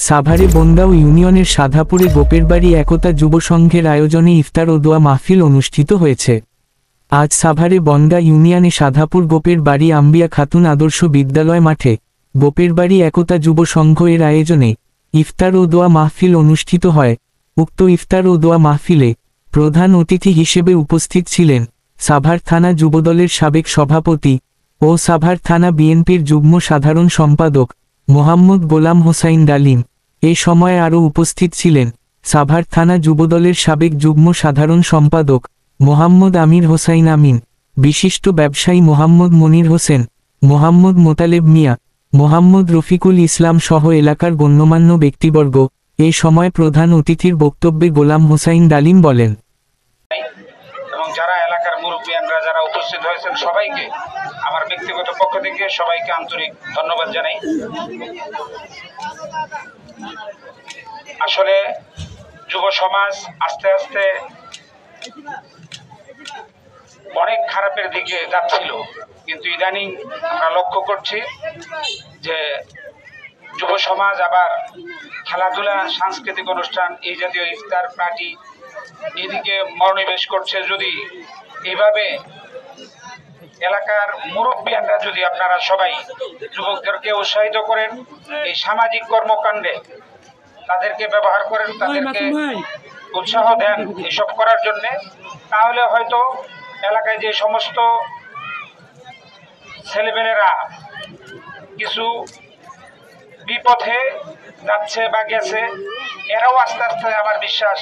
সাভারে বনগাঁও ইউনিয়নের সাধাপুরে গোপের বাড়ি একতা যুব সংঘের আয়োজনে ইফতার ও দোয়া মাহফিল অনুষ্ঠিত হয়েছে। আজ সাভারে বনগাঁ ইউনিয়নে সাধাপুর গোপের বাড়ি আম্বিয়া খাতুন আদর্শ বিদ্যালয় মাঠে গোপের বাড়ি একতা যুব সংঘ এর আয়োজনে ইফতার ও দোয়া মাহফিল অনুষ্ঠিত হয়। উক্ত ইফতার ও দোয়া মাহফিলে প্রধান অতিথি হিসেবে উপস্থিত ছিলেন সাভার থানা যুবদলের সাবেক সভাপতি ও সাভার থানা বিএনপির যুগ্ম সাধারণ সম্পাদক মোহাম্মদ গোলাম হোসাইন ডালিম। এ সময় আরও উপস্থিত ছিলেন সাভার থানা যুবদলের সাবেক যুগ্ম সাধারণ সম্পাদক মোহাম্মদ আমির হোসাইন আমিন, বিশিষ্ট ব্যবসায়ী মোহাম্মদ মনির হোসেন, মোহাম্মদ মোতালেব মিয়া, মোহাম্মদ রফিকুল ইসলাম সহ এলাকার গণ্যমান্য ব্যক্তিবর্গ। এ সময় প্রধান অতিথির বক্তব্যে গোলাম হোসাইন ডালিম বলেন, এবং যারা এলাকার মুরব্বিয়ানরা যারা উপস্থিত হয়েছেন সবাইকে আমার ব্যক্তিগত পক্ষ থেকে সবাইকে আন্তরিক ধন্যবাদ জানাই। আসলে যুব সমাজ আস্তে আস্তে অনেক খারাপের দিকে যাচ্ছিল, কিন্তু ইদানিং আমরা লক্ষ্য করছি যে যুব সমাজ আবার খেলাধুলা, সাংস্কৃতিক অনুষ্ঠান, এই জাতীয় ইফতার পার্টি এদিকে মনোনিবেশ করছে। যদি এইভাবে এলাকার মুরব্বিয়ানরা যদি আপনারা সবাই যুবকদেরকে উৎসাহিত করেন, এই সামাজিক কর্মকাণ্ডে তাদেরকে ব্যবহার করেন, তাদেরকে উৎসাহ দেন এসব করার জন্যে, তাহলে হয়তো এলাকায় যে সমস্ত ছেলেমেয়েরা কিছু বিপথে যাচ্ছে বা গেছে, এরাও আস্তে আস্তে আমার বিশ্বাস।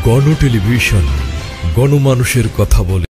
গণ টেলিভিশন, গণমানুষের কথা বলে।